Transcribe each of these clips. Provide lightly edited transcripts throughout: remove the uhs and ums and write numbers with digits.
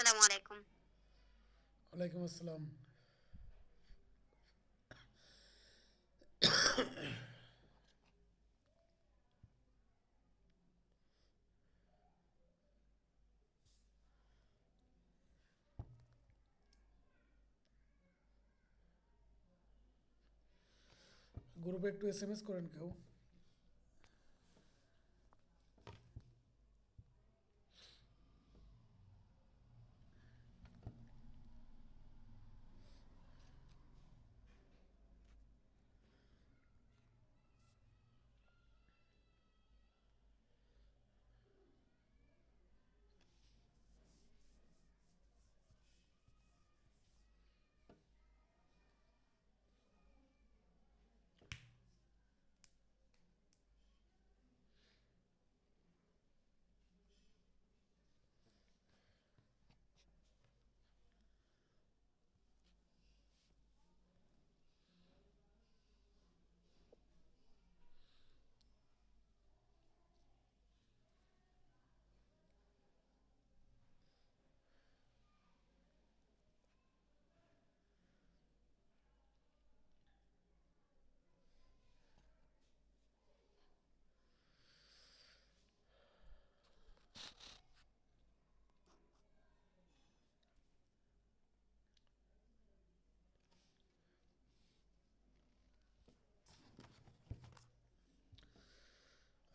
আসসালামু আলাইকুম। ওয়ালাইকুম আসসালাম। গ্রুপে একটু এসএমএস করেন কেউ।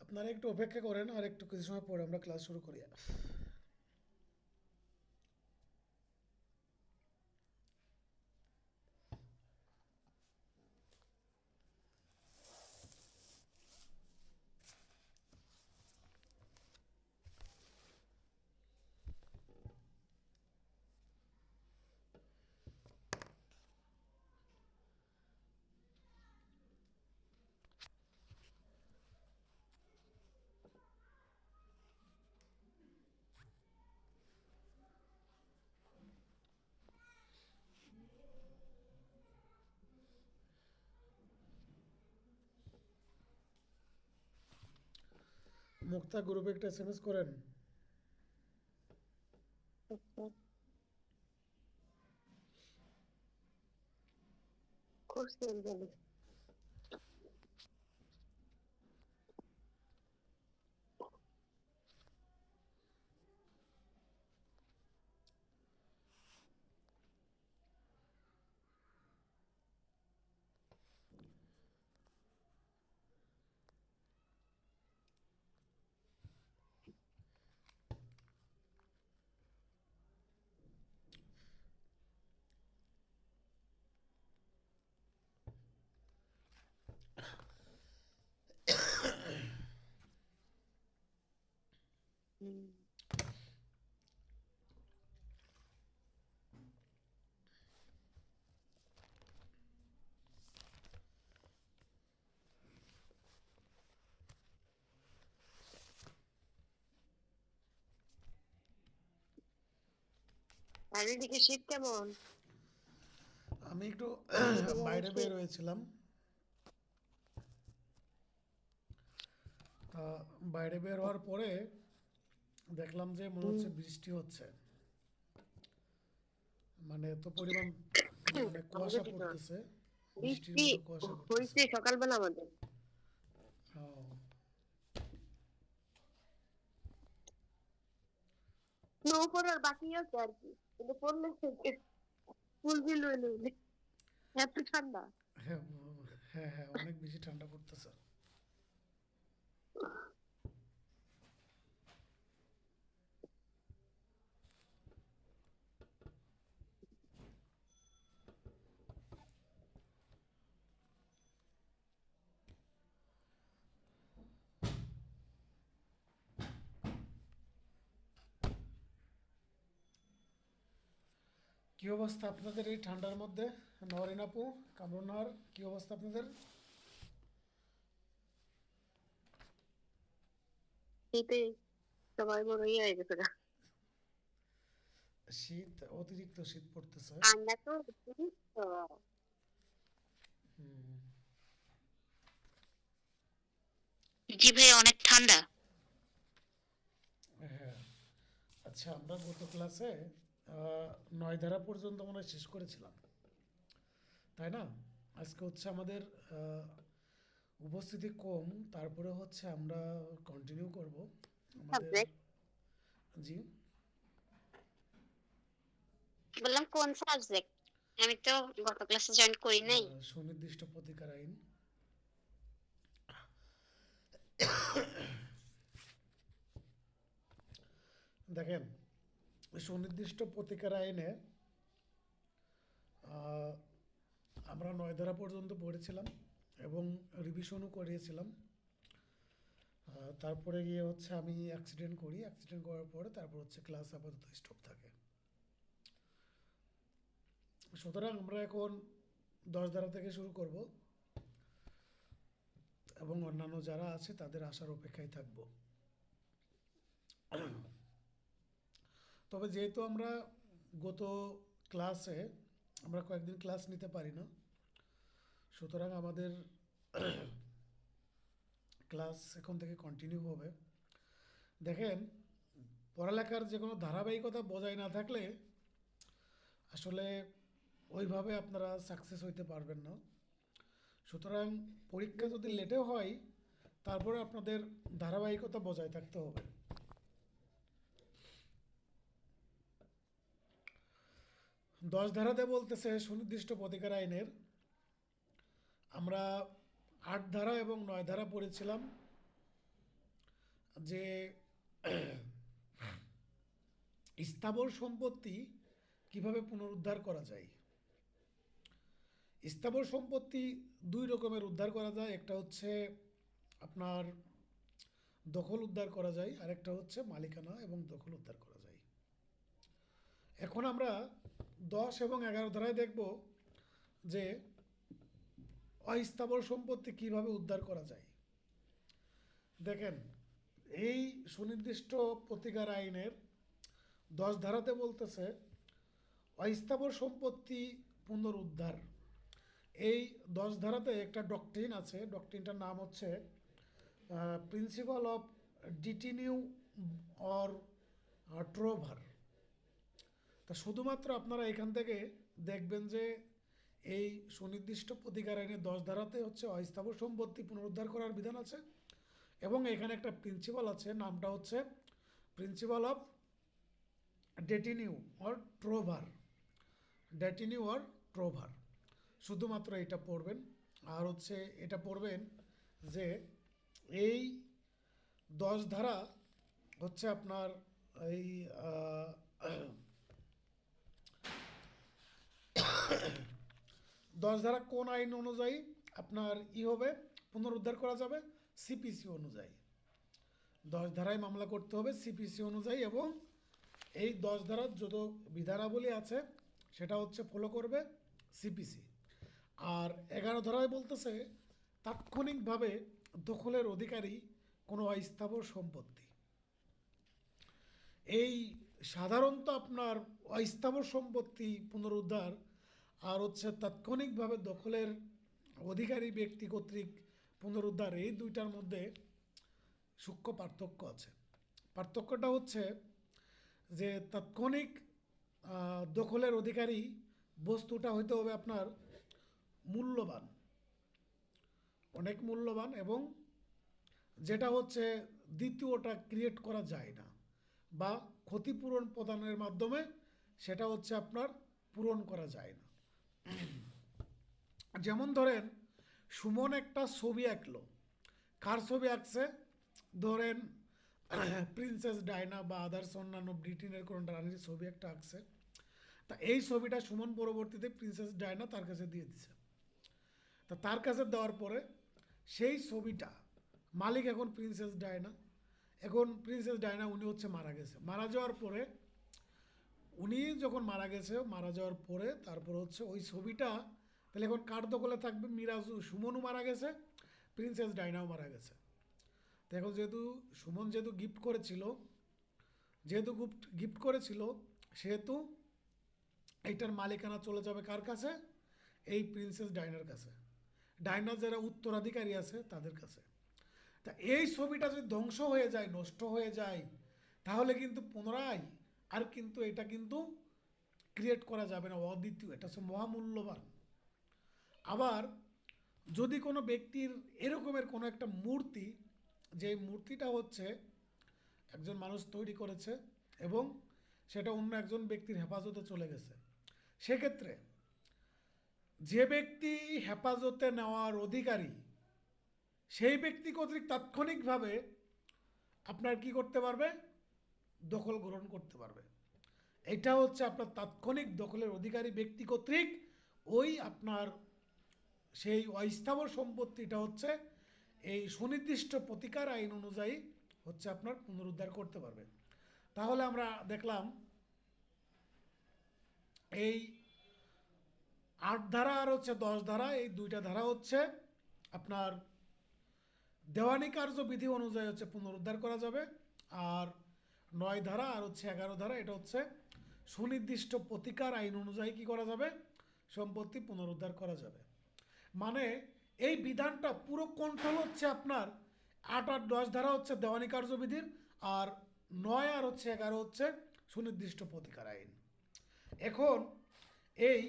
আপনারা একটু অপেক্ষা করেন, আর একটু কিছু সময় পরে আমরা ক্লাস শুরু করি। মুক্তা, গ্রুপে একটা এসএমএস করেন। আচ্ছা, করছেন জানি। হুম। আর এদিকে শীত কেমন? আমি একটু এদিকে অনেক বাইরে বের শীত। হয়েছিলাম। তা বাইরে বের হওয়ার পরে দেখলাম যে মনে হুম। হচ্ছে বৃষ্টি হচ্ছে। মানে এত পরিমাণ মানে আমাদের কুয়াশা দিকে পড়তেছে, বৃষ্টির বৃষ্টি মতো কুয়াশা পড়তেছে। হয়েছে সকালবেলা আমাদের। ও, স্নো পড়ার বাকি আছে আর কি, কিন্তু পড়লে ফুল ঝিল হইলে এত ঠান্ডা। হ্যাঁ, হ্যাঁ, হ্যাঁ, অনেক বেশি ঠান্ডা পড়তেছে। কি অবস্থা আপনাদের এই ঠান্ডার মধ্যে? নরিন আপু, কামরুনার, কি অবস্থা আপনাদের? শীতে সবাই বড় ইয়ে হয়ে গেছে গা। শীত, অতিরিক্ত শীত পড়তেছে। ঠান্ডা তো অতিরিক্ত। হুম। জি ভাই, অনেক ঠান্ডা। হ্যাঁ। আচ্ছা, আমরা গত ক্লাসে নয় ধারা পর্যন্ত মনে হয় শেষ করেছিলাম, তাই না? আজকে হচ্ছে আমাদের উপস্থিতি কম, তারপরে হচ্ছে আমরা কন্টিনিউ করব আমাদের। সাবজেক্ট? জি। বললাম কোন সাবজেক্ট? আমি তো গত ক্লাসে জয়েন করি নাই। সুনির্দিষ্ট প্রতিকার আইন। দেখেন, সুনির্দিষ্ট প্রতিকার আইনে আহ, আমরা নয় ধারা পর্যন্ত পড়েছিলাম এবং রিভিশনও করিয়েছিলাম। তারপরে গিয়ে হচ্ছে আমি অ্যাক্সিডেন্ট করি, অ্যাক্সিডেন্ট করার পরে তারপর হচ্ছে ক্লাস আপাতত স্টপ থাকে। সুতরাং আমরা এখন 10 ধারা থেকে শুরু করব এবং অন্যান্য যারা আছে তাদের আসার অপেক্ষায় থাকব। তবে যেহেতু আমরা গত ক্লাসে আমরা কয়েকদিন ক্লাস নিতে পারি না, সুতরাং আমাদের ক্লাস এখন থেকে কন্টিনিউ হবে। দেখেন, পড়ালেখার যে কোনো ধারাবাহিকতা বজায় না থাকলে আসলে ওইভাবে আপনারা সাকসেস হইতে পারবেন না। সুতরাং পরীক্ষা যদি লেটে হয়, তারপরে আপনাদের ধারাবাহিকতা বজায় থাকতে হবে। 10 ধারাতে বলতেছে সুনির্দিষ্ট প্রতিকার আইনের আমরা 8 ধারা এবং 9 ধারা পড়েছিলাম, যে স্থাবর সম্পত্তি কিভাবে পুনরুদ্ধার করা যায়। স্থাবর সম্পত্তি দুই রকমের উদ্ধার করা যায়, একটা হচ্ছে আপনার দখল উদ্ধার করা যায়, আরেকটা হচ্ছে মালিকানা এবং দখল উদ্ধার করা যায়। এখন আমরা 10 এবং 11 ধারায় দেখব যে অস্থাবর সম্পত্তি কিভাবে উদ্ধার করা যায়। দেখেন, এই সুনির্দিষ্ট প্রতিকার আইনের 10 ধারাতে বলতেছে অস্থাবর সম্পত্তি পুনরুদ্ধার। এই 10 ধারাতে একটা ডক্ট্রিন আছে, ডক্ট্রিনটার নাম হচ্ছে প্রিন্সিপাল অফ ডিটিনিউ অর ট্রোভার। তা শুধুমাত্র আপনারা এখান থেকে দেখবেন যে এই সুনির্দিষ্ট প্রতিকার আইনের 10 ধারাতে হচ্ছে অস্থাবর সম্পত্তি পুনরুদ্ধার করার বিধান আছে এবং এখানে একটা প্রিন্সিপাল আছে, নামটা হচ্ছে প্রিন্সিপাল অফ ডেটিনিউ অর ট্রোভার। ডেটিনিউ অর ট্রোভার, শুধুমাত্র এটা পড়বেন। আর হচ্ছে এটা পড়বেন যে এই 10 ধারা হচ্ছে আপনার এই 10 ধারা কোন আইন অনুযায়ী আপনার হবে পুনরুদ্ধার করা যাবে? সিপিসি অনুযায়ী। 10 ধারায় মামলা করতে হবে সিপিসি অনুযায়ী এবং এই 10 ধারার যত বিধানাবলী আছে সেটা হচ্ছে ফলো করবে সিপিসি। আর 11 ধারায় বলতেছে তাৎক্ষণিকভাবে দখলের অধিকারী কোনো অস্থাবর সম্পত্তি। এই সাধারণত আপনার অস্থাবর সম্পত্তি পুনরুদ্ধার আর হচ্ছে তাৎক্ষণিকভাবে দখলের অধিকারী ব্যক্তি কর্তৃক পুনরুদ্ধার, এই দুইটার মধ্যে সূক্ষ্ম পার্থক্য আছে। পার্থক্যটা হচ্ছে যে তাৎক্ষণিক দখলের অধিকারী বস্তুটা হইতে হবে আপনার মূল্যবান, অনেক মূল্যবান, এবং যেটা হচ্ছে দ্বিতীয়টা ক্রিয়েট করা যায় না বা ক্ষতিপূরণ প্রদানের মাধ্যমে সেটা হচ্ছে আপনার পূরণ করা যায় না। যেমন ধরেন, সুমন একটা ছবি আঁকলো, কার ছবি আঁকছে? ধরেন প্রিন্সেস ডায়না বা আদার্স অন্যান্য ব্রিটেনের কোনো রানীর ছবি একটা আঁকছে। তা এই ছবিটা সুমন পরবর্তীতে প্রিন্সেস ডায়না তার কাছে দিয়ে দিছে। তা তার কাছে দেওয়ার পরে সেই ছবিটা মালিক এখন প্রিন্সেস ডায়না। এখন প্রিন্সেস ডায়না উনি হচ্ছে মারা গেছে, মারা যাওয়ার পরে উনি যখন মারা গেছে, মারা যাওয়ার পরে তারপর হচ্ছে ওই ছবিটা তাহলে এখন কার দখলে থাকবে? মিরাজু, সুমনও মারা গেছে, প্রিন্সেস ডায়নাও মারা গেছে। তো এখন যেহেতু সুমন গিফট করেছিল সেহেতু এইটার মালিকানা চলে যাবে কার কাছে? এই প্রিন্সেস ডায়নার কাছে, ডায়নার যারা উত্তরাধিকারী আছে তাদের কাছে। তা এই ছবিটা যদি ধ্বংস হয়ে যায়, নষ্ট হয়ে যায়, তাহলে কিন্তু পুনরায় আর কিন্তু এটা কিন্তু ক্রিয়েট করা যাবে না, অদ্বিতীয়, এটা হচ্ছে মহামূল্যবান। আবার যদি কোনো ব্যক্তির এরকমের কোনো একটা মূর্তি, যে মূর্তিটা হচ্ছে একজন মানুষ তৈরি করেছে এবং সেটা অন্য একজন ব্যক্তির হেফাজতে চলে গেছে, সেক্ষেত্রে যে ব্যক্তি হেফাজতে নেওয়ার অধিকারী সেই ব্যক্তি কর্তৃক তাৎক্ষণিকভাবে আপনার কি করতে পারবে, দখল গ্রহণ করতে পারবে। এটা হচ্ছে আপনার তাৎক্ষণিক দখলের অধিকারী ব্যক্তি কর্তৃক ওই আপনার সেই অস্থাবর সম্পত্তিটা হচ্ছে এই সুনির্দিষ্ট প্রতিকার আইন অনুযায়ী হচ্ছে আপনার পুনরুদ্ধার করতে পারবে। তাহলে আমরা দেখলাম এই 8 ধারা আর হচ্ছে 10 ধারা, এই দুইটা ধারা হচ্ছে আপনার দেওয়ানি কার্যবিধি অনুযায়ী হচ্ছে পুনরুদ্ধার করা যাবে। আর 9 ধারা আর হচ্ছে 11 ধারা, এটা হচ্ছে সুনির্দিষ্ট প্রতিকার আইন অনুযায়ী কি করা যাবে, সম্পত্তি পুনরুদ্ধার করা যাবে। মানে এই বিধানটা পুরো কন্ট্রোল হচ্ছে আপনার 8 আর 10 ধারা হচ্ছে দেওয়ানি কার্যবিধির, আর 9 আর হচ্ছে 11 হচ্ছে সুনির্দিষ্ট প্রতিকার আইন। এখন এই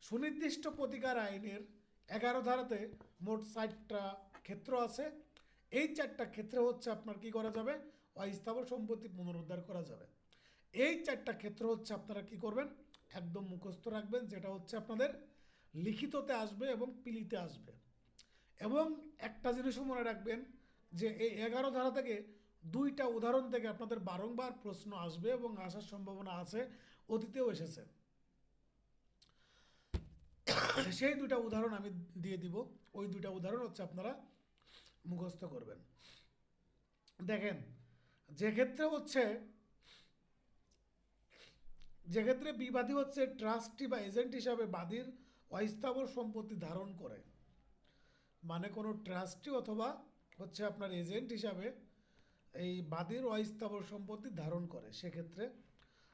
সুনির্দিষ্ট প্রতিকার আইনের 11 ধারাতে মোট 4টা ক্ষেত্র আছে। এই 4টা ক্ষেত্রে হচ্ছে আপনার কি করা যাবে, অস্থাবর সম্পত্তি পুনরুদ্ধার করা যাবে। এই 4টা ক্ষেত্র হচ্ছে আপনারা কি করবেন, একদম মুখস্থ রাখবেন, যেটা হচ্ছে আপনাদের লিখিততে আসবে এবং পিলিতে আসবে। এবং একটা জিনিসও মনে রাখবেন যে এই 11 ধারা থেকে 2টা উদাহরণ থেকে আপনাদের বারংবার প্রশ্ন আসবে এবং আসার সম্ভাবনা আছে, অতীতেও এসেছে। সেই 2টা উদাহরণ আমি দিয়ে দিব, ওই 2টা উদাহরণ হচ্ছে আপনারা মুখস্থ করবেন। দেখেন, যে ক্ষেত্রে বিবাদী হচ্ছে ট্রাস্টি বা এজেন্ট হিসাবে বাদীর অস্থাবর সম্পত্তি ধারণ করে, মানে কোনো ট্রাস্টি অথবা হচ্ছে আপনার এজেন্ট হিসাবে এই বাদীর অস্থাবর সম্পত্তি ধারণ করে, সেক্ষেত্রে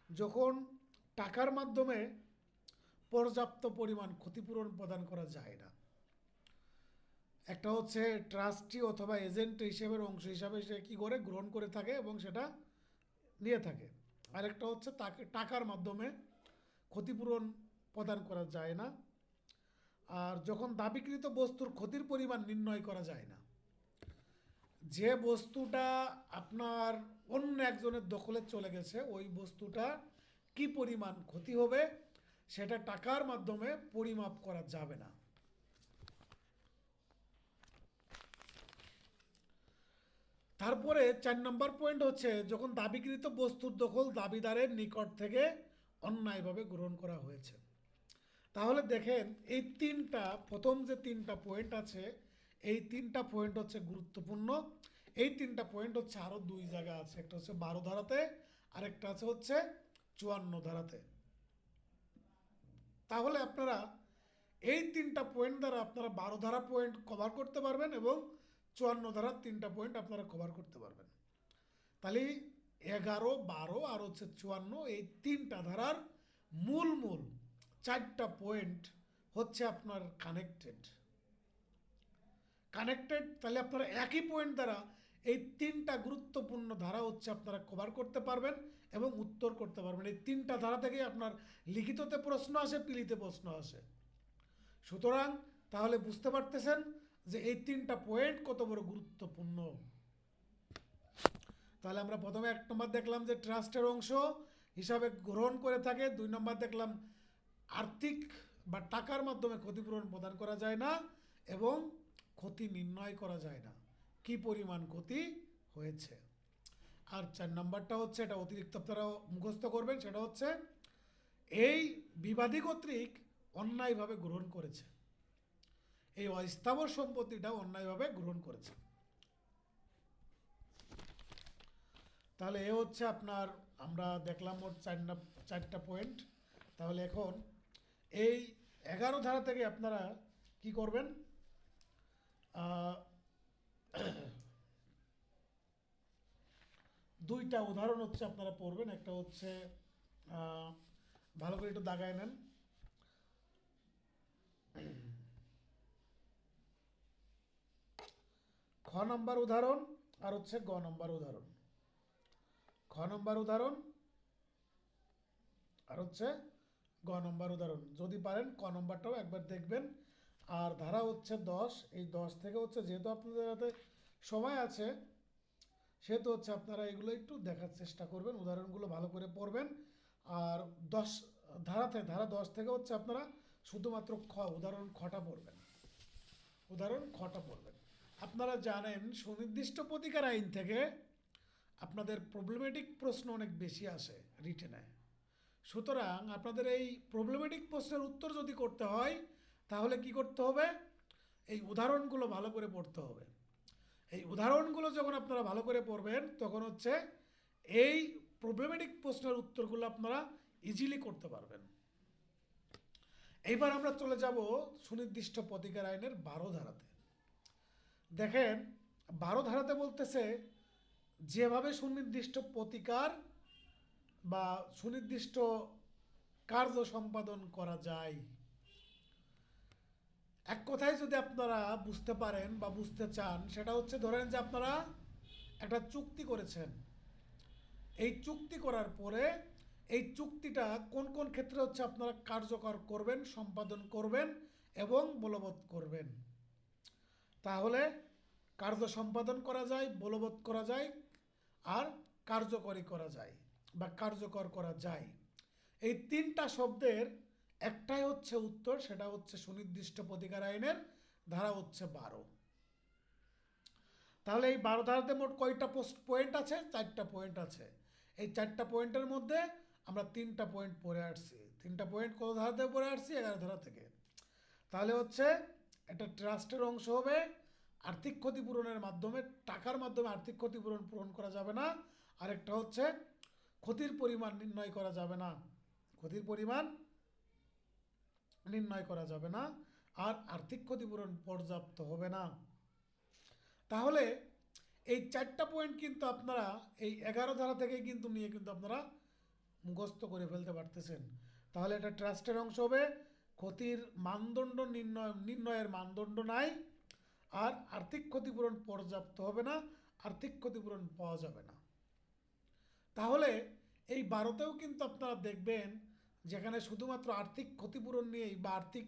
যখন টাকার মাধ্যমে পর্যাপ্ত পরিমাণ ক্ষতিপূরণ প্রদান করা যায় না, একটা হচ্ছে ট্রাস্টি অথবা এজেন্ট হিসেবে অংশ হিসাবে সে কী করে গ্রহণ করে থাকে এবং সেটা নিয়ে থাকে। আরেকটা হচ্ছে তাকে টাকার মাধ্যমে ক্ষতিপূরণ প্রদান করা যায় না, আর যখন দাবিকৃত বস্তুর ক্ষতির পরিমাণ নির্ণয় করা যায় না, যে বস্তুটা আপনার অন্য একজনের দখলে চলে গেছে ওই বস্তুটা কি পরিমাণ ক্ষতি হবে সেটা টাকার মাধ্যমে পরিমাপ করা যাবে না। তারপরে 4 নম্বর পয়েন্ট হচ্ছে যখন দাবিকৃত বস্তুর দখল দাবিদারের নিকট থেকে অন্যায়ভাবে গ্রহণ করা হয়েছে। তাহলে দেখেন এই প্রথম যে 3টা পয়েন্ট আছে, এই 3টা পয়েন্ট হচ্ছে গুরুত্বপূর্ণ। এই 3টা পয়েন্ট হচ্ছে আরও 2 জায়গা আছে, একটা হচ্ছে 12 ধারাতে আর একটা আছে হচ্ছে 54 ধারাতে। তাহলে আপনারা এই 3টা পয়েন্ট দ্বারা আপনারা 12 ধারা পয়েন্ট কভার করতে পারবেন এবং 54 ধারার 3টা পয়েন্ট আপনারা কভার করতে পারবেন। তাহলে 11, 12 আর হচ্ছে 54, এই 3টা ধারার মূল 4টা পয়েন্ট হচ্ছে আপনার কানেক্টেড। তাহলে আপনারা একই পয়েন্ট দ্বারা এই 3টা গুরুত্বপূর্ণ ধারা হচ্ছে আপনারা কভার করতে পারবেন এবং উত্তর করতে পারবেন। এই 3টা ধারা থেকেই আপনার লিখিততে প্রশ্ন আসে, পিলিতে প্রশ্ন আসে। সুতরাং তাহলে বুঝতে পারতেছেন যে এই 3টা পয়েন্ট কত বড় গুরুত্বপূর্ণ। তাহলে আমরা প্রথমে 1 নম্বর দেখলাম যে ট্রাস্টের অংশ হিসাবে গ্রহণ করে থাকে, 2 নম্বর দেখলাম আর্থিক বা টাকার মাধ্যমে ক্ষতিপূরণ প্রদান করা যায় না এবং ক্ষতি নির্ণয় করা যায় না, কি পরিমাণ ক্ষতি হয়েছে। আর 4 নম্বরটা হচ্ছে, এটা অতিরিক্ত আপনারা মুখস্থ করবেন, সেটা হচ্ছে এই বিবাদী কর্তৃক অন্যায়ভাবে গ্রহণ করেছে, এই অস্থাবর সম্পত্তিটা অন্যায়ভাবে গ্রহণ করেছে। তাহলে এ হচ্ছে আপনার, আমরা দেখলাম মোট 4টা পয়েন্ট। তাহলে এখন এই 11 ধারা থেকে আপনারা কি করবেন, 2টা উদাহরণ হচ্ছে আপনারা পড়বেন। একটা হচ্ছে ভালো করে একটু দাগায় নেন, খ নম্বর উদাহরণ আর হচ্ছে গ নম্বর উদাহরণ। খ নম্বর উদাহরণ আর হচ্ছে গ নম্বর উদাহরণ, যদি পারেন ক নম্বরটাও একবার দেখবেন। আর ধারা হচ্ছে 10, এই 10 থেকে হচ্ছে যেহেতু আপনাদের হাতে সময় আছে সেহেতু হচ্ছে আপনারা এগুলো একটু দেখার চেষ্টা করবেন, উদাহরণগুলো ভালো করে পড়বেন। আর 10 ধারা 10 থেকে হচ্ছে আপনারা শুধুমাত্র উদাহরণ খটা পড়বেন, উদাহরণ খটা পড়বেন। আপনারা জানেন সুনির্দিষ্ট প্রতিকার আইন থেকে আপনাদের প্রবলেমেটিক প্রশ্ন অনেক বেশি আসে রিটেনে। সুতরাং আপনাদের এই প্রবলেমেটিক প্রশ্নের উত্তর যদি করতে হয় তাহলে কি করতে হবে, এই উদাহরণগুলো ভালো করে পড়তে হবে। এই উদাহরণগুলো যখন আপনারা ভালো করে পড়বেন তখন হচ্ছে এই প্রবলেমেটিক প্রশ্নের উত্তরগুলো আপনারা ইজিলি করতে পারবেন। এইবার আমরা চলে যাব সুনির্দিষ্ট প্রতিকার আইনের 12 ধারাতে। দেখেন 12 ধারাতে বলতেছে যেভাবে সুনির্দিষ্ট প্রতিকার বা সুনির্দিষ্ট কার্য সম্পাদন করা যায়। এক কথায় যদি আপনারা বুঝতে পারেন বা বুঝতে চান সেটা হচ্ছে ধরেন যে আপনারা একটা চুক্তি করেছেন, এই চুক্তি করার পরে এই চুক্তিটা কোন কোন ক্ষেত্রে হচ্ছে আপনারা কার্যকর করবেন, সম্পাদন করবেন এবং বলবৎ করবেন। তাহলে কার্য সম্পাদন করা যায়, বলবৎ করা যায় আর কার্যকরী করা যায় বা কার্যকর করা যায়। এই তিনটা শব্দের একটাই হচ্ছে উত্তর, সেটা হচ্ছে সুনির্দিষ্ট প্রতিকার আইনের ধারা হচ্ছে 12। তাহলে এই 12 ধারাতে মোট কয়টা পয়েন্ট আছে? 4টা পয়েন্ট আছে। এই 4টা পয়েন্টের মধ্যে আমরা 3টা পয়েন্ট পড়ে আসছি। 3টা পয়েন্ট কত ধারাতে পড়ে আসছি? 11 ধারা থেকে। তাহলে হচ্ছে একটা ট্রাস্টের অংশ হবে, আর্থিক ক্ষতিপূরণের মাধ্যমে, টাকার মাধ্যমে আর্থিক ক্ষতিপূরণ পূরণ করা যাবে না। আরেকটা হচ্ছে ক্ষতির পরিমাণ নির্ণয় করা যাবে না, ক্ষতির পরিমাণ নির্ণয় করা যাবে না, আর আর্থিক ক্ষতিপূরণ পর্যাপ্ত হবে না। তাহলে এই 4টা পয়েন্ট কিন্তু আপনারা এই 11 ধারা থেকে কিন্তু নিয়ে কিন্তু আপনারা মুখস্থ করে ফেলতে পারতেছেন। তাহলে এটা ট্রাস্টের অংশ হবে, ক্ষতির মানদণ্ড নির্ণয়ের মানদণ্ড নাই, আর আর্থিক ক্ষতিপূরণ পর্যাপ্ত হবে না, আর্থিক ক্ষতিপূরণ পাওয়া যাবে না। তাহলে এই 12তেও কিন্তু আপনারা দেখবেন যেখানে শুধুমাত্র আর্থিক ক্ষতিপূরণ নিয়েই বা আর্থিক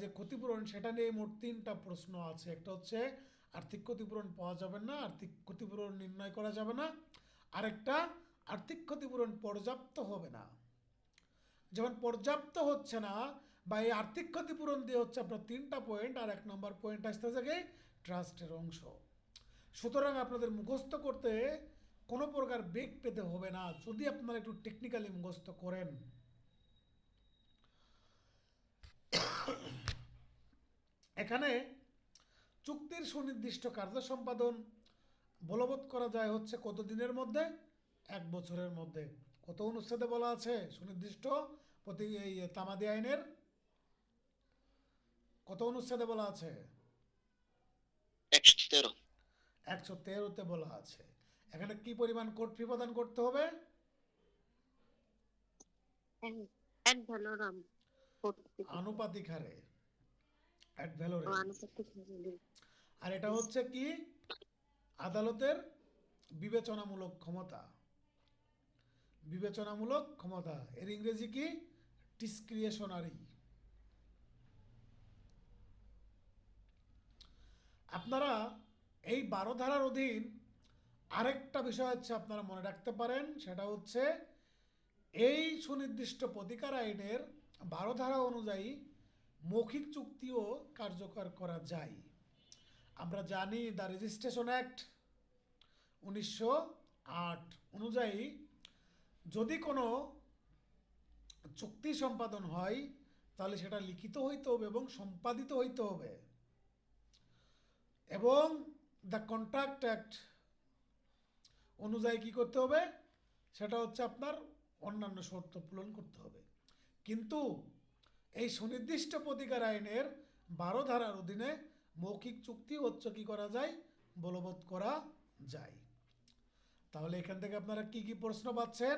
যে ক্ষতিপূরণ সেটা নিয়ে মোট 3টা প্রশ্ন আছে। একটা হচ্ছে আর্থিক ক্ষতিপূরণ পাওয়া যাবে না, আর্থিক ক্ষতিপূরণ নির্ণয় করা যাবে না, আরেকটা আর্থিক ক্ষতিপূরণ পর্যাপ্ত হবে না। যেমন পর্যাপ্ত হচ্ছে না বা এই আর্থিক ক্ষতিপূরণ দিয়ে হচ্ছে আপনার 3টা পয়েন্ট, আর 1 নম্বর পয়েন্ট আসতে থাকে ট্রাস্টের অংশ। সুতরাং আপনাদের মুখস্থ করতে কোনো প্রকার বেগ পেতে হবে না যদি আপনারা একটু টেকনিক্যালি মুখস্থ করেন। এখানে চুক্তির সুনির্দিষ্ট কার্য সম্পাদন বলবৎ করা যায় হচ্ছে কত দিনের মধ্যে? 1 বছরের মধ্যে। কত অনুচ্ছেদে বলা আছে সুনির্দিষ্ট এই তামাদি আইনের কত অনুচ্ছেদে বলা আছে? 113। 113তে বলা আছে। এখানে কি পরিমাণ কোর্ট ফি প্রদান করতে হবে? অ্যাড ভ্যালোরাম আনুপাতিক হারে, অ্যাড ভ্যালোরে। আনুপাতিক হারে। আর এটা হচ্ছে কি? আদালতের বিবেচনামূলক ক্ষমতা, বিবেচনামূলক ক্ষমতা। এর ইংরেজি কি? ডিসক্রিশনারি। আপনারা এই 12 ধারার অধীন আরেকটা বিষয় হচ্ছে আপনারা মনে রাখতে পারেন, সেটা হচ্ছে এই সুনির্দিষ্ট প্রতিকার আইনের 12 ধারা অনুযায়ী মৌখিক চুক্তিও কার্যকর করা যায়। আমরা জানি দ্য রেজিস্ট্রেশন অ্যাক্ট 1908 অনুযায়ী যদি কোনো চুক্তি সম্পাদন হয় তাহলে সেটা লিখিত হইতে হবে এবং সম্পাদিত হইতে হবে, এবং দ্য কন্ট্রাক্ট অ্যাক্ট অনুযায়ী কী করতে হবে? সেটা হচ্ছে আপনার অন্যান্য শর্ত পূরণ করতে হবে। কিন্তু এই সুনির্দিষ্ট প্রতিকার আইনের 12 ধারার অধীনে মৌখিক চুক্তি হচ্ছে কি করা যায়? বলবৎ করা যায়। তাহলে এখান থেকে আপনারা কি কি প্রশ্ন পাচ্ছেন?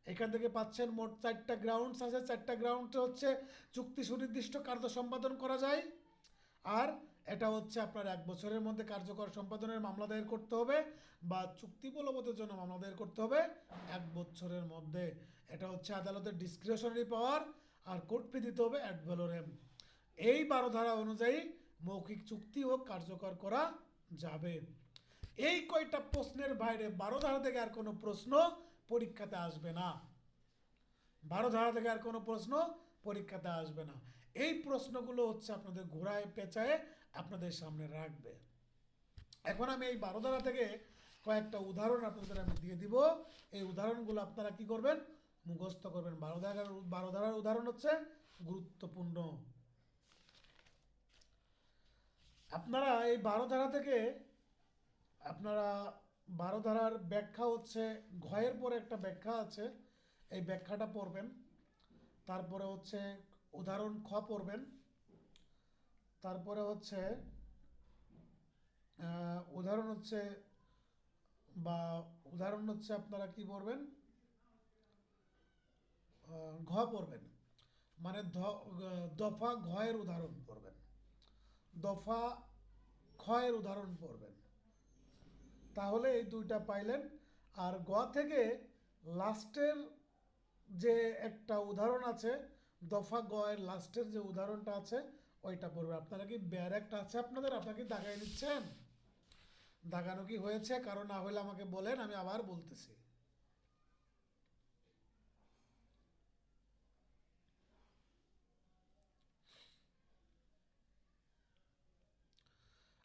এখান থেকে পাচ্ছেন মোট 4টা গ্রাউন্ডস আছে। 4টা গ্রাউন্ড হচ্ছে চুক্তি সুনির্দিষ্ট কার্য সম্পাদন করা যায়, আর এটা হচ্ছে আপনার 1 বছরের মধ্যে কার্যকর সম্পাদনের মামলা দায়ের করতে হবে, বা চুক্তি বলবতের জন্য মামলা দায়ের করতে হবে 1 বছরের মধ্যে। এটা হচ্ছে আদালতের ডিসক্রিশনারি পাওয়ার, আর কোর্ট ফি দিতে হবে অ্যাড ভ্যালোরেম। এই 12 ধারা অনুযায়ী মৌখিক চুক্তিও কার্যকর করা যাবে। এই কয়টা প্রশ্নের বাইরে 12 ধারা থেকে আর কোনো প্রশ্ন পরীক্ষাতে আসবে না। 12 ধারা থেকে আর কোনো প্রশ্ন পরীক্ষাতে আসবে না। এই প্রশ্নগুলো হচ্ছে আপনাদের ঘোরায় পেঁচায় আপনাদের সামনে রাখবে। এখন আমি এই 12 ধারা থেকে কয়েকটা উদাহরণ আপনাদের আমি দিয়ে দিব। এই উদাহরণগুলো আপনারা কি করবেন? মুখস্থ করবেন। 12 ধারার উদাহরণ হচ্ছে গুরুত্বপূর্ণ। আপনারা এই 12 ধারা থেকে আপনারা 12 ধারার ব্যাখ্যা হচ্ছে ঘয়ের পরে একটা ব্যাখ্যা আছে, এই ব্যাখ্যাটা পড়বেন। তারপরে হচ্ছে উদাহরণ খ পড়বেন। তারপরে হচ্ছে উদাহরণ হচ্ছে বা উদাহরণ হচ্ছে আপনারা কি পড়বেন? ঘ পড়বেন, মানে দফা ঘয়ের উদাহরণ পড়বেন, দফা ক্ষয়ের উদাহরণ পড়বেন। তাহলে এই দুইটা পাইলেন। আর গ থেকে লাস্টের যে একটা উদাহরণ আছে, দফা গ এর লাস্টের যে উদাহরণটা আছে ওইটা পড়বে। আপনারা কি ব্যার একটা আছে আপনাদের? আপনারা কি দাগাই নিচ্ছেন? দাগানো কি হয়েছে? কারণ না হলে আমাকে বলেন, আমি আবার বলতেছি।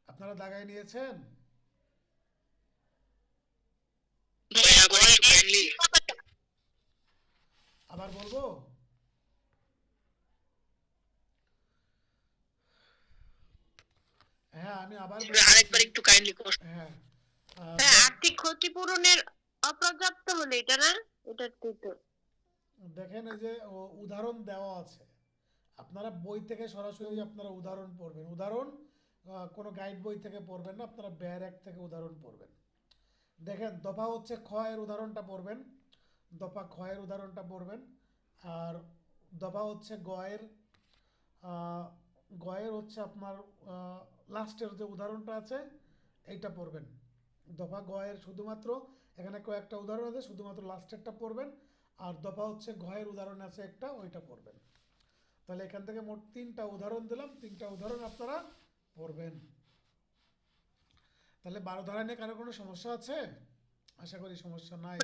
আপনারা দাগাই নিয়েছেন? ভাইয়া আবার একটু কাইন্ডলি। আবার বলবো? হ্যাঁ, আমি আবার আরেকবার বলতেছি। একটু কাইন্ডলি কোর্স। হ্যাঁ, হ্যাঁ, আর্থিক ক্ষতিপূরণের অপর্যাপ্ত হলে এটা না, এটা তো দেখেন এই যে উদাহরণ দেওয়া আছে, আপনারা বই থেকে সরাসরি আপনারা উদাহরণ পড়বেন। উদাহরণ কোনো গাইড বই থেকে পড়বেন না, আপনারা ব্যয়ের এক থেকে উদাহরণ পড়বেন। দেখেন দফা হচ্ছে খ এর উদাহরণটা পড়বেন, দফা খ এর উদাহরণটা পড়বেন। আর দফা হচ্ছে গয়ের, গয়ের হচ্ছে আপনার লাস্টের যে উদাহরণটা আছে এইটা পড়বেন। দফা গয়ের শুধুমাত্র এখানে কয়েকটা উদাহরণ আছে, শুধুমাত্র লাস্টেরটা পড়বেন। আর দফা হচ্ছে ঘয়ের উদাহরণ আছে একটা, ওইটা পড়বেন। তাহলে এখান থেকে মোট 3টা উদাহরণ দিলাম, 3টা উদাহরণ আপনারা পড়বেন। তাহলে 12 ধারা নিয়ে কারো কোনো সমস্যা আছে? আশা করি সমস্যা নাই।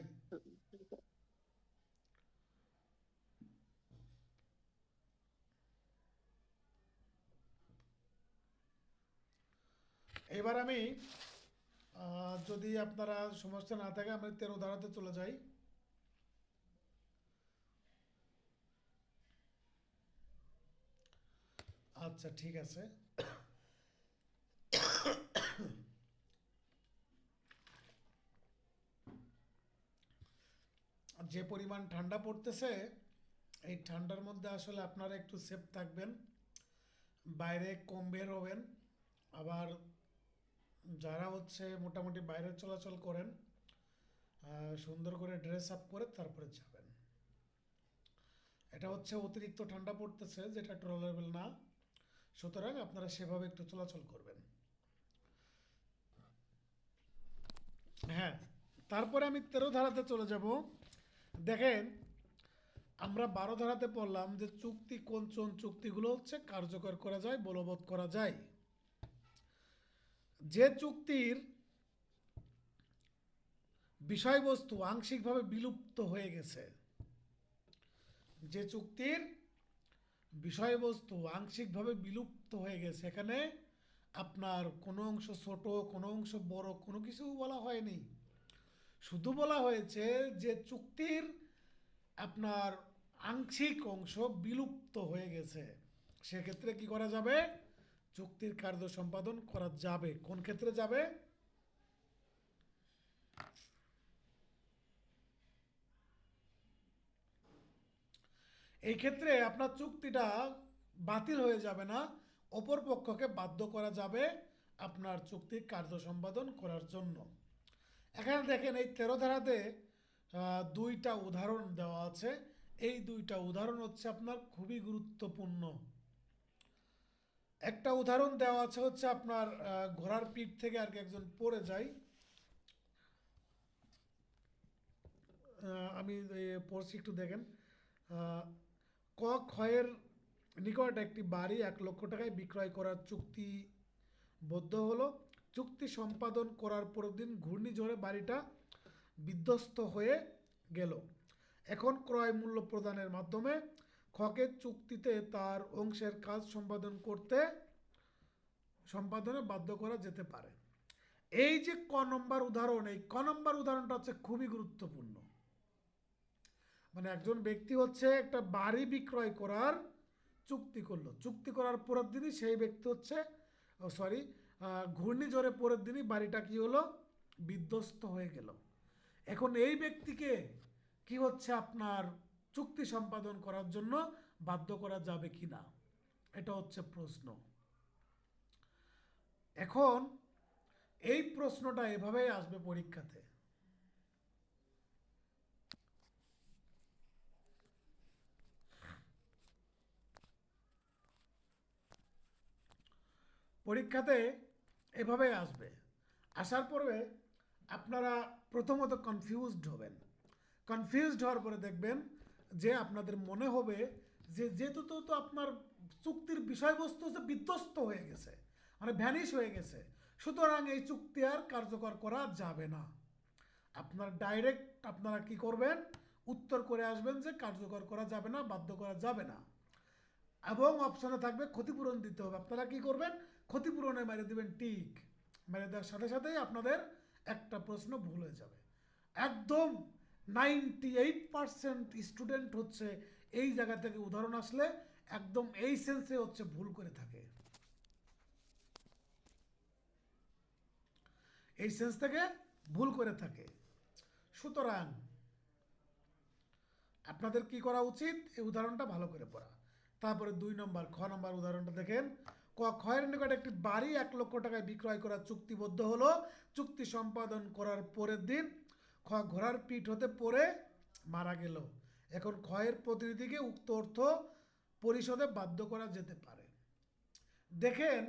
এবার আমি যদি আপনারা সমস্যা না থাকে আমি 13 ধারাতে চলে যাই। আচ্ছা ঠিক আছে। যে পরিমাণ ঠান্ডা পড়তেছে, এই ঠান্ডার মধ্যে আসলে আপনারা একটু সেফ থাকবেন, বাইরে কম বের হবেন। আবার যারা হচ্ছে মোটামুটি বাইরে চলাচল করেন, সুন্দর করে ড্রেস আপ করে তারপরে যাবেন। এটা হচ্ছে অতিরিক্ত ঠান্ডা পড়তেছে, যেটা টলারেবল না, সুতরাং আপনারা সেভাবে একটু চলাচল করবেন। হ্যাঁ, তারপরে আমি 13 ধারাতে চলে যাব। দেখেন, আমরা 12 ধারাতে পড়লাম যে চুক্তি কোন কোন চুক্তিগুলো হচ্ছে কার্যকর করা যায়, বলবৎ করা যায়। যে চুক্তির বিষয়বস্তু আংশিকভাবে বিলুপ্ত হয়ে গেছে, যে চুক্তির বিষয়বস্তু আংশিকভাবে বিলুপ্ত হয়ে গেছে, এখানে আপনার কোনো অংশ ছোট, কোনো অংশ বড়, কোনো কিছু বলা হয়নি। শুধু বলা হয়েছে যে চুক্তির আপনার আংশিক অংশ বিলুপ্ত হয়ে গেছে, সেক্ষেত্রে কি করা যাবে? চুক্তির কার্য সম্পাদন করা যাবে। কোন ক্ষেত্রে যাবে? এই ক্ষেত্রে আপনার চুক্তিটা বাতিল হয়ে যাবে না, অপর পক্ষকে বাধ্য করা যাবে আপনার চুক্তির কার্য সম্পাদন করার জন্য। এখানে দেখেন এই 13 ধারাতে 2টা উদাহরণ দেওয়া আছে। এই 2টা উদাহরণ হচ্ছে আপনার খুবই গুরুত্বপূর্ণ। একটা উদাহরণ দেওয়া আছে হচ্ছে আপনার ঘোড়ার পিঠ থেকে আর কি একজন পড়ে যায়। আমি পড়ছি, একটু দেখেন। আহ, ক ক্ষয়ের নিকট একটি বাড়ি 1 লক্ষ টাকায় বিক্রয় করার চুক্তিবদ্ধ হলো। চুক্তি সম্পাদন করার পরের দিন ঘূর্ণিঝড়ে বাড়িটা বিধ্বস্ত হয়ে গেল। এখন ক্রয় মূল্য প্রদানের মাধ্যমে খকে চুক্তিতে তার অংশের কাজ সম্পাদনে বাধ্য করা যেতে পারে। এই যে ক নম্বর উদাহরণ, এই ক নম্বর উদাহরণটা হচ্ছে খুবই গুরুত্বপূর্ণ। মানে একজন ব্যক্তি হচ্ছে একটা বাড়ি বিক্রয় করার চুক্তি করলো, চুক্তি করার পরের দিনই সেই ব্যক্তি হচ্ছে ঘূর্ণিঝড়ে পরের দিনই বাড়িটা কি হলো, বিধ্বস্ত হয়ে গেল। এখন এই ব্যক্তিকে কি হচ্ছে আপনার চুক্তি সম্পাদন করার জন্য বাধ্য করা যাবে কি না, এটা হচ্ছে প্রশ্ন। এখন এই প্রশ্নটা এভাবেই আসবে পরীক্ষাতে। পরীক্ষাতে এভাবেই আসবে। আসার পরে আপনারা প্রথমত কনফিউজড হবেন। কনফিউজড হওয়ার পরে দেখবেন যে আপনাদের মনে হবে যে যেহেতু তো আপনার চুক্তির বিষয়বস্তু হচ্ছে বিধ্বস্ত হয়ে গেছে, মানে ভ্যানিশ হয়ে গেছে, সুতরাং এই চুক্তি আর কার্যকর করা যাবে না। আপনার ডাইরেক্ট আপনারা কি করবেন, উত্তর করে আসবেন যে কার্যকর করা যাবে না, বাধ্য করা যাবে না। এবং অপশনে থাকবে ক্ষতিপূরণ দিতে হবে। আপনারা কি করবেন, ক্ষতিপূরণে মেরে দিবেন টিক। মেরে দেওয়ার সাথে সাথেই আপনাদের একটা প্রশ্ন ভুল হয়ে যাবে। একদম 98% স্টুডেন্ট হচ্ছে এই জায়গা থেকে উদাহরণ আসলে একদম এই সেন্সে হচ্ছে ভুল করে থাকে, এই সেন্স থেকে ভুল করে থাকে। সুতরাং আপনাদের কি করা উচিত, এই উদাহরণটা ভালো করে পড়া। তারপরে 2 নম্বর খ নম্বর উদাহরণটা দেখেন। ক ক্ষয়ের নিকট একটি বাড়ি 1 লক্ষ টাকায় বিক্রয় করার চুক্তিবদ্ধ হলো। চুক্তি সম্পাদন করার পরের দিন খ ঘোড়ার পিঠ হতে পড়ে মারা গেল। এখন ক্ষয়ের প্রতিনিধিকে উক্ত অর্থ পরিশোধে বাধ্য করা যেতে পারে। দেখেন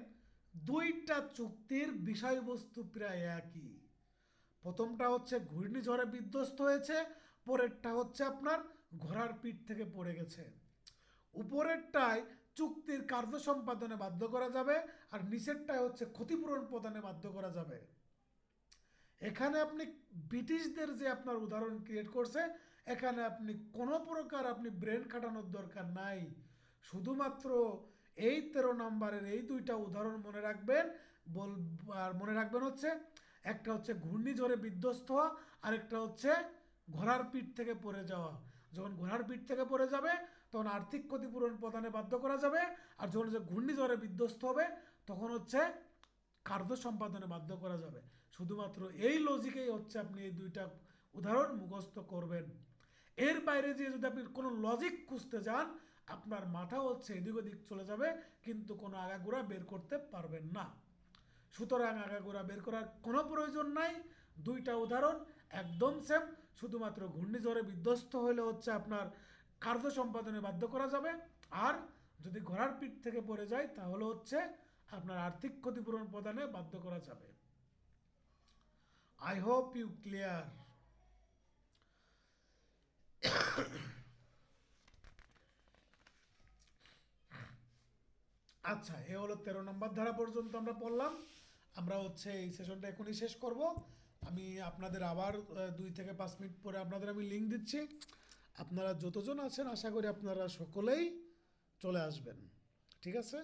দুইটা চুক্তির বিষয়বস্তু প্রায় একই। প্রথমটা হচ্ছে ঘূর্ণিঝড়ে বিধ্বস্ত হয়েছে, পরেরটা হচ্ছে আপনার ঘোড়ার পিঠ থেকে পড়ে গেছে। উপরেরটায় চুক্তির কার্য সম্পাদনে বাধ্য করা যাবে, আর নিচেরটায় হচ্ছে ক্ষতিপূরণ প্রদানে বাধ্য করা যাবে। এখানে আপনি ব্রিটিশদের যে আপনার উদাহরণ ক্রিয়েট করছে, এখানে আপনি কোনো প্রকার আপনি ব্রেন খাটানোর দরকার নাই। শুধুমাত্র এই 13 নম্বরের এই দুইটা উদাহরণ মনে রাখবেন। আর মনে রাখবেন হচ্ছে একটা হচ্ছে ঘূর্ণিঝড়ে বিধ্বস্ত হওয়া, আর একটা হচ্ছে ঘোড়ার পিঠ থেকে পড়ে যাওয়া। যখন ঘোড়ার পিঠ থেকে পড়ে যাবে তখন আর্থিক ক্ষতিপূরণ প্রদানে বাধ্য করা যাবে, আর যখন হচ্ছে ঘূর্ণিঝড়ে বিধ্বস্ত হবে তখন হচ্ছে কার্য সম্পাদনে বাধ্য করা যাবে। শুধুমাত্র এই লজিকেই হচ্ছে আপনি এই দুইটা উদাহরণ মুখস্থ করবেন। এর বাইরে যে যদি আপনি কোনো লজিক খুঁজতে যান, আপনার মাথা হচ্ছে এদিক ওদিক চলে যাবে, কিন্তু কোনো আগাগোড়া বের করতে পারবেন না। সুতরাং আগাগোড়া বের করার কোনো প্রয়োজন নাই। দুইটা উদাহরণ একদম সেম, শুধুমাত্র ঘূর্ণিঝড়ে বিধ্বস্ত হলে হচ্ছে আপনার কার্য সম্পাদনে বাধ্য করা যাবে, আর যদি ঘোড়ার পিঠ থেকে পড়ে যায় তাহলে হচ্ছে আপনার আর্থিক ক্ষতিপূরণ প্রদানে বাধ্য করা যাবে। I hope you clear. আচ্ছা, এ হলো 13 নম্বর ধারা পর্যন্ত আমরা পড়লাম। আমরা হচ্ছে এই সেশনটা এখনই শেষ করব। আমি আপনাদের আবার 2 থেকে 5 মিনিট পরে আপনাদের আমি লিঙ্ক দিচ্ছি। আপনারা যতজন আছেন আশা করি আপনারা সকলেই চলে আসবেন, ঠিক আছে।